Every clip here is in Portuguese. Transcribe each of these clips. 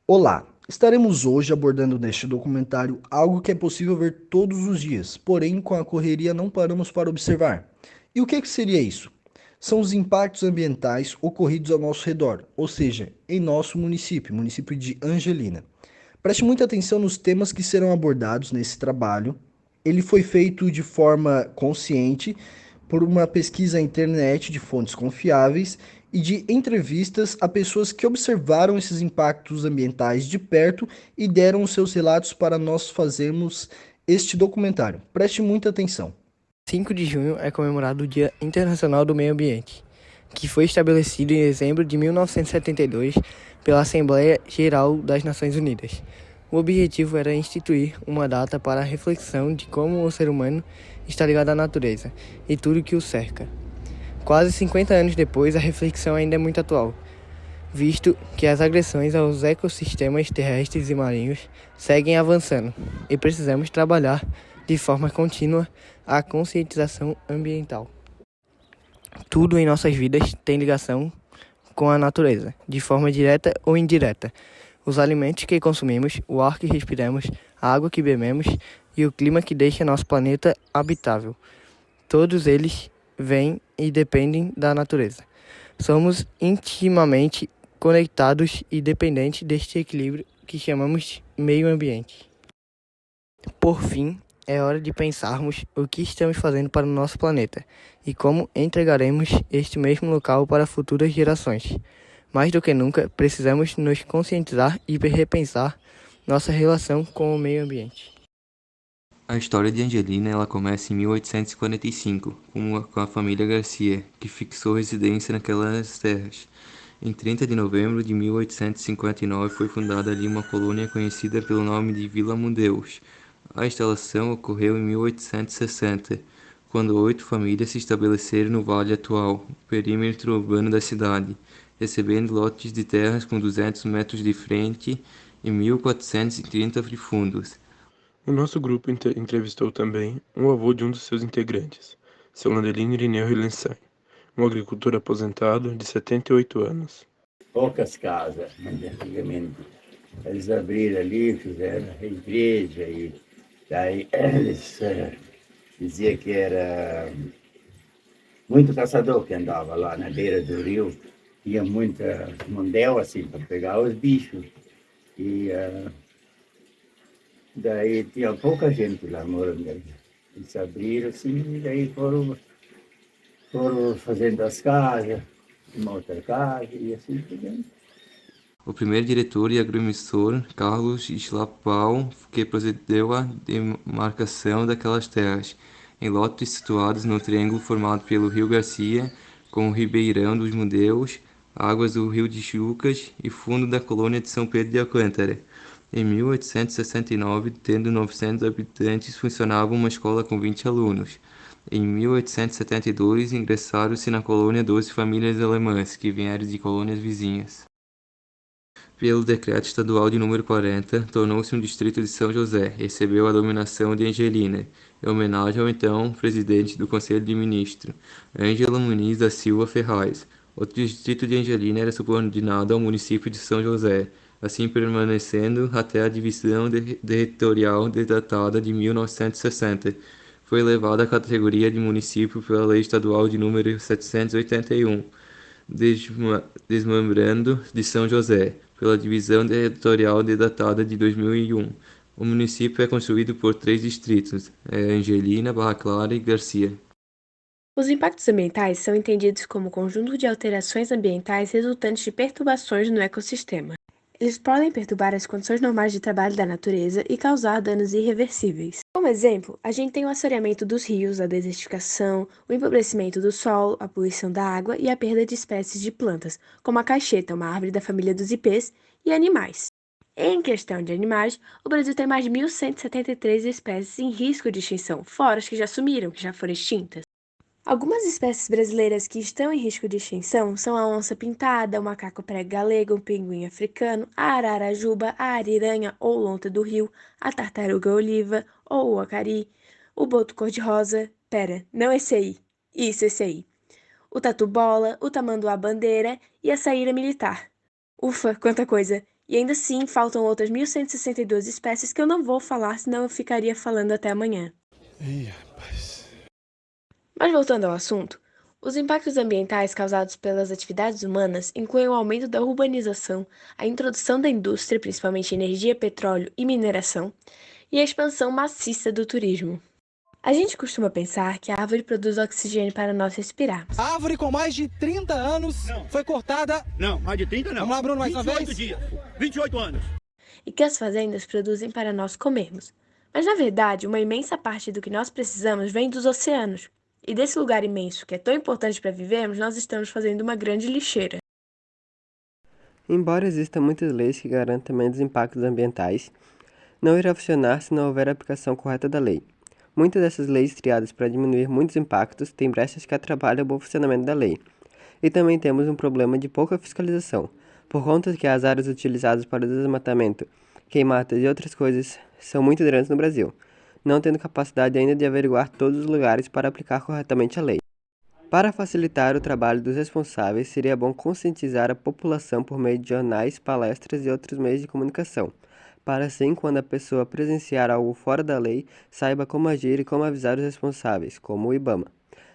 Olá, estaremos hoje abordando neste documentário algo que é possível ver todos os dias, porém com a correria não paramos para observar. E o que seria isso? São os impactos ambientais ocorridos ao nosso redor, ou seja, em nosso município, município de Angelina. Preste muita atenção nos temas que serão abordados nesse trabalho. Ele foi feito de forma consciente por uma pesquisa na internet de fontes confiáveis e de entrevistas a pessoas que observaram esses impactos ambientais de perto e deram os seus relatos para nós fazermos este documentário. Preste muita atenção. 5 de junho é comemorado o Dia Internacional do Meio Ambiente, que foi estabelecido em dezembro de 1972 pela Assembleia Geral das Nações Unidas. O objetivo era instituir uma data para a reflexão de como o ser humano está ligado à natureza e tudo que o cerca. Quase 50 anos depois, a reflexão ainda é muito atual, visto que as agressões aos ecossistemas terrestres e marinhos seguem avançando e precisamos trabalhar de forma contínua a conscientização ambiental. Tudo em nossas vidas tem ligação com a natureza, de forma direta ou indireta. Os alimentos que consumimos, o ar que respiramos, a água que bebemos e o clima que deixa nosso planeta habitável. Todos eles vêm e dependem da natureza. Somos intimamente conectados e dependentes deste equilíbrio que chamamos de meio ambiente. Por fim, é hora de pensarmos o que estamos fazendo para o nosso planeta e como entregaremos este mesmo local para futuras gerações. Mais do que nunca, precisamos nos conscientizar e repensar nossa relação com o meio ambiente. A história de Angelina ela começa em 1845, com a família Garcia, que fixou residência naquelas terras. Em 30 de novembro de 1859 foi fundada ali uma colônia conhecida pelo nome de Vila Mundeus. A instalação ocorreu em 1860, quando 8 famílias se estabeleceram no vale atual, perímetro urbano da cidade, recebendo lotes de terras com 200 metros de frente e 1.430 de fundos. O nosso grupo entrevistou também o avô de um dos seus integrantes, seu Landelino Irineu Rilençai, um agricultor aposentado de 78 anos. Poucas casas, mas antigamente eles abriram ali, fizeram a igreja e daí eles diziam que era muito caçador que andava lá na beira do rio, tinha muita mundel assim para pegar os bichos e daí tinha pouca gente lá morando ali. Eles abriram assim e daí foram fazendo as casas, uma outra casa e assim por diante. O primeiro diretor e agrimensor, Carlos Schlapau, que procedeu à demarcação daquelas terras, em lotes situados no triângulo formado pelo Rio Garcia, com o Ribeirão dos Mundeus, águas do Rio de Chucas e fundo da colônia de São Pedro de Alcântara. Em 1869, tendo 900 habitantes, funcionava uma escola com 20 alunos. Em 1872, ingressaram-se na colônia 12 famílias alemãs, que vieram de colônias vizinhas. Pelo Decreto Estadual de número 40, tornou-se um distrito de São José, recebeu a denominação de Angelina, em homenagem ao então presidente do Conselho de Ministros, Ângelo Muniz da Silva Ferraz. O distrito de Angelina era subordinado ao município de São José, assim permanecendo até a divisão territorial datada de 1960. Foi elevado à categoria de município pela Lei Estadual de número 781, desmembrando de São José, pela divisão territorial datada de 2001. O município é constituído por 3 distritos: Angelina, Barra Clara e Garcia. Os impactos ambientais são entendidos como conjunto de alterações ambientais resultantes de perturbações no ecossistema. Eles podem perturbar as condições normais de trabalho da natureza e causar danos irreversíveis. Como exemplo, a gente tem o assoreamento dos rios, a desertificação, o empobrecimento do solo, a poluição da água e a perda de espécies de plantas, como a caixeta, uma árvore da família dos ipês, e animais. Em questão de animais, o Brasil tem mais de 1.173 espécies em risco de extinção, fora as que já sumiram, que já foram extintas. Algumas espécies brasileiras que estão em risco de extinção são a onça-pintada, o macaco prego-galego, o pinguim africano, a ararajuba, a ariranha ou lontra do rio, a tartaruga-oliva ou o acari, o boto cor-de-rosa, não esse aí, esse aí, o tatu-bola, o tamanduá-bandeira e a saíra militar. Ufa, quanta coisa! E ainda assim, faltam outras 1.162 espécies que eu não vou falar, senão eu ficaria falando até amanhã. Ih, rapaz. Mas voltando ao assunto, os impactos ambientais causados pelas atividades humanas incluem o aumento da urbanização, a introdução da indústria, principalmente energia, petróleo e mineração, e a expansão maciça do turismo. A gente costuma pensar que a árvore produz oxigênio para nós respirarmos. A árvore com mais de 30 anos foi cortada. Não, mais de 30 não. Vamos lá, Bruno, mais uma 28 vez? dias. 28 anos. E que as fazendas produzem para nós comermos. Mas, na verdade, uma imensa parte do que nós precisamos vem dos oceanos. E desse lugar imenso, que é tão importante para vivermos, nós estamos fazendo uma grande lixeira. Embora existam muitas leis que garantam menos impactos ambientais, não irá funcionar se não houver a aplicação correta da lei. Muitas dessas leis criadas para diminuir muitos impactos têm brechas que atrapalham o bom funcionamento da lei. E também temos um problema de pouca fiscalização, por conta que as áreas utilizadas para o desmatamento, queimadas e outras coisas são muito grandes no Brasil, não tendo capacidade ainda de averiguar todos os lugares para aplicar corretamente a lei. Para facilitar o trabalho dos responsáveis, seria bom conscientizar a população por meio de jornais, palestras e outros meios de comunicação, para assim, quando a pessoa presenciar algo fora da lei, saiba como agir e como avisar os responsáveis, como o IBAMA.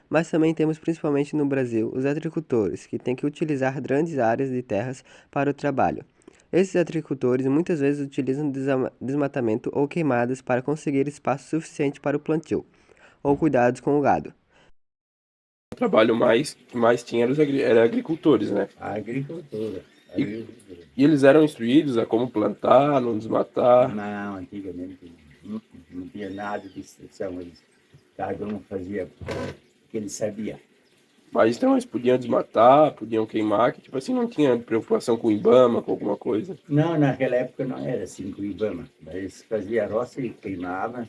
Mas também temos, principalmente no Brasil, os agricultores, que têm que utilizar grandes áreas de terras para o trabalho. Esses agricultores muitas vezes utilizam desmatamento ou queimadas para conseguir espaço suficiente para o plantio, ou cuidados com o gado. O trabalho que mais tinha era agricultores, né? A agricultura. E eles eram instruídos a como plantar, não desmatar. Não, antigamente não tinha nada de instrução. Cada um fazia o que ele sabia. Mas então eles podiam desmatar, podiam queimar, que tipo assim não tinha preocupação com o IBAMA, com alguma coisa. Não, naquela época não era assim com o Ibama. Eles faziam roça e queimavam.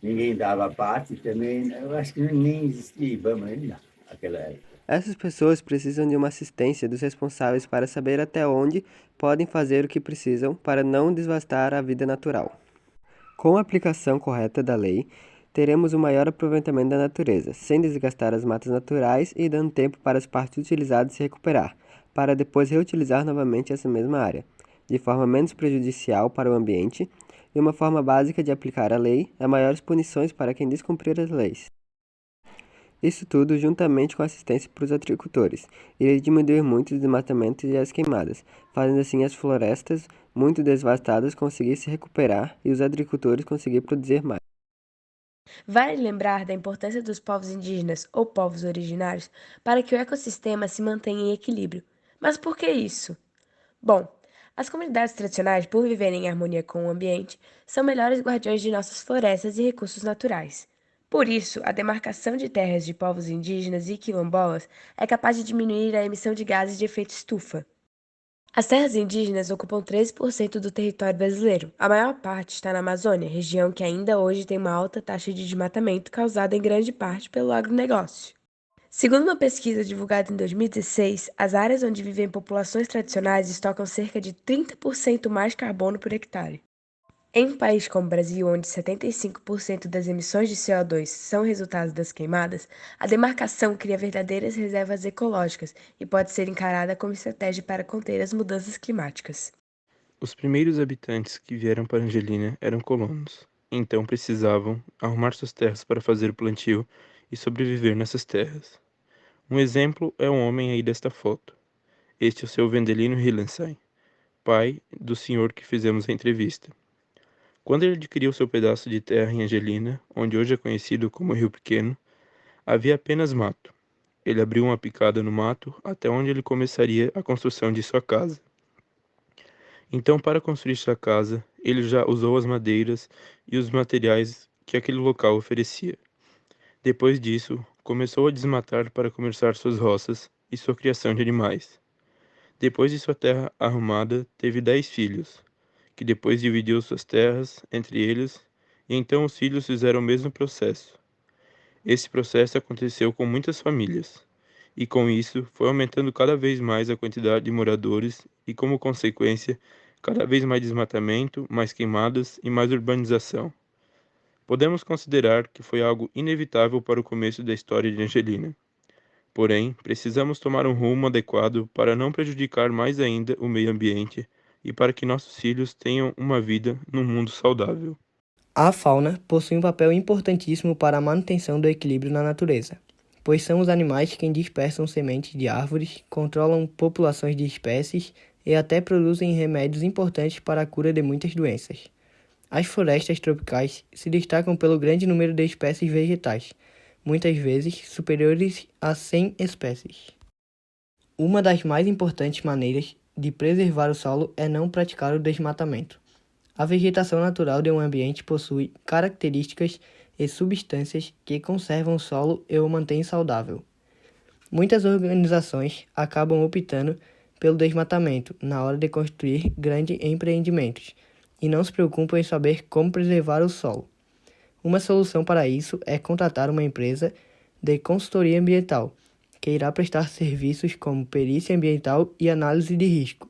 Ninguém dava parte também. Eu acho que nem existia Ibama ainda naquela época. Essas pessoas precisam de uma assistência dos responsáveis para saber até onde podem fazer o que precisam para não devastar a vida natural. Com a aplicação correta da lei, teremos um maior aproveitamento da natureza, sem desgastar as matas naturais e dando tempo para as partes utilizadas se recuperar, para depois reutilizar novamente essa mesma área, de forma menos prejudicial para o ambiente, e uma forma básica de aplicar a lei é maiores punições para quem descumprir as leis. Isso tudo, juntamente com assistência para os agricultores, iria diminuir muito o desmatamento e as queimadas, fazendo assim as florestas muito devastadas conseguir se recuperar e os agricultores conseguir produzir mais. Vale lembrar da importância dos povos indígenas ou povos originários para que o ecossistema se mantenha em equilíbrio. Mas por que isso? Bom, as comunidades tradicionais, por viverem em harmonia com o ambiente, são melhores guardiões de nossas florestas e recursos naturais. Por isso, a demarcação de terras de povos indígenas e quilombolas é capaz de diminuir a emissão de gases de efeito estufa. As terras indígenas ocupam 13% do território brasileiro. A maior parte está na Amazônia, região que ainda hoje tem uma alta taxa de desmatamento causada em grande parte pelo agronegócio. Segundo uma pesquisa divulgada em 2016, as áreas onde vivem populações tradicionais estocam cerca de 30% mais carbono por hectare. Em um país como o Brasil, onde 75% das emissões de CO2 são resultado das queimadas, a demarcação cria verdadeiras reservas ecológicas e pode ser encarada como estratégia para conter as mudanças climáticas. Os primeiros habitantes que vieram para Angelina eram colonos, então precisavam arrumar suas terras para fazer o plantio e sobreviver nessas terras. Um exemplo é um homem aí desta foto. Este é o seu Wendelino Hillenstein, pai do senhor que fizemos a entrevista. Quando ele adquiriu seu pedaço de terra em Angelina, onde hoje é conhecido como Rio Pequeno, havia apenas mato. Ele abriu uma picada no mato até onde ele começaria a construção de sua casa. Então, para construir sua casa, ele já usou as madeiras e os materiais que aquele local oferecia. Depois disso, começou a desmatar para começar suas roças e sua criação de animais. Depois de sua terra arrumada, teve 10 filhos, que depois dividiu suas terras entre eles, e então os filhos fizeram o mesmo processo. Esse processo aconteceu com muitas famílias, e com isso foi aumentando cada vez mais a quantidade de moradores e, como consequência, cada vez mais desmatamento, mais queimadas e mais urbanização. Podemos considerar que foi algo inevitável para o começo da história de Angelina. Porém, precisamos tomar um rumo adequado para não prejudicar mais ainda o meio ambiente, e para que nossos filhos tenham uma vida num mundo saudável. A fauna possui um papel importantíssimo para a manutenção do equilíbrio na natureza, pois são os animais quem dispersam sementes de árvores, controlam populações de espécies e até produzem remédios importantes para a cura de muitas doenças. As florestas tropicais se destacam pelo grande número de espécies vegetais, muitas vezes superiores a 100 espécies. Uma das mais importantes maneiras de preservar o solo é não praticar o desmatamento. A vegetação natural de um ambiente possui características e substâncias que conservam o solo e o mantêm saudável. Muitas organizações acabam optando pelo desmatamento na hora de construir grandes empreendimentos e não se preocupam em saber como preservar o solo. Uma solução para isso é contratar uma empresa de consultoria ambiental, que irá prestar serviços como perícia ambiental e análise de risco,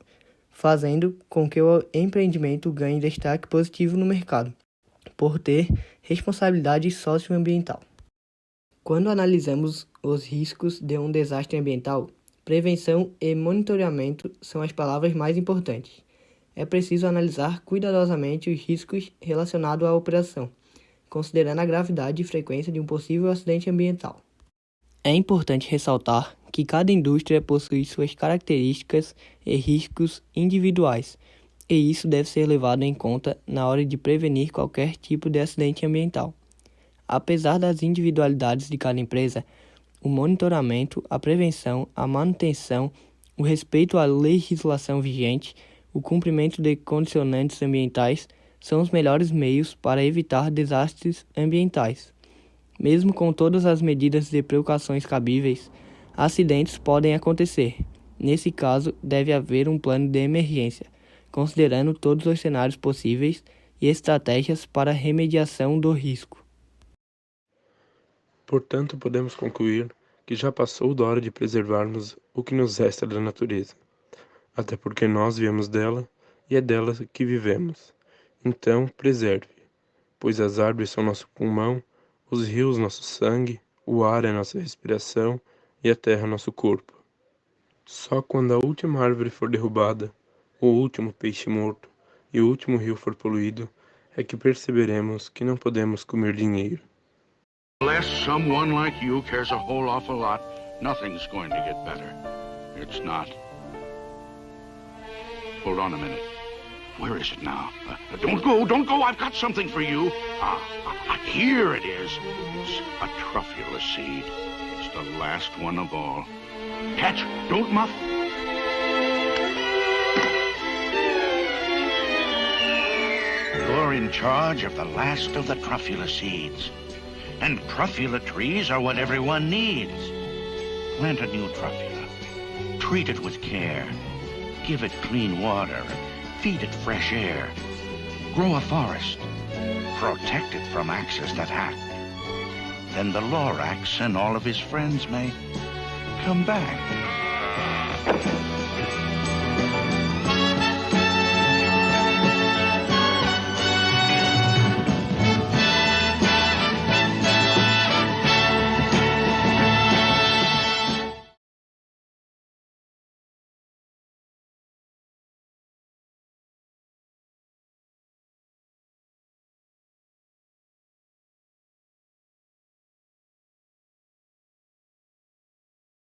fazendo com que o empreendimento ganhe destaque positivo no mercado, por ter responsabilidade socioambiental. Quando analisamos os riscos de um desastre ambiental, prevenção e monitoramento são as palavras mais importantes. É preciso analisar cuidadosamente os riscos relacionados à operação, considerando a gravidade e frequência de um possível acidente ambiental. É importante ressaltar que cada indústria possui suas características e riscos individuais, e isso deve ser levado em conta na hora de prevenir qualquer tipo de acidente ambiental. Apesar das individualidades de cada empresa, o monitoramento, a prevenção, a manutenção, o respeito à legislação vigente, o cumprimento de condicionantes ambientais são os melhores meios para evitar desastres ambientais. Mesmo com todas as medidas de precauções cabíveis, acidentes podem acontecer. Nesse caso, deve haver um plano de emergência, considerando todos os cenários possíveis e estratégias para a remediação do risco. Portanto, podemos concluir que já passou da hora de preservarmos o que nos resta da natureza, até porque nós viemos dela e é dela que vivemos. Então, preserve, pois as árvores são nosso pulmão, os rios nosso sangue, o ar é nossa respiração e a terra nosso corpo. Só quando a última árvore for derrubada, o último peixe morto e o último rio for poluído, é que perceberemos que não podemos comer dinheiro. Unless someone like you cares a whole awful lot, nothing's going to get better. It's not. Hold on a minute. Where is it now? Don't go, I've got something for you. Here it is. It's a truffula seed. It's the last one of all. Catch, don't muff. You're in charge of the last of the truffula seeds. And truffula trees are what everyone needs. Plant a new truffula. Treat it with care. Give it clean water. Feed it fresh air. Grow a forest. Protect it from axes that hack. Then the Lorax and all of his friends may come back.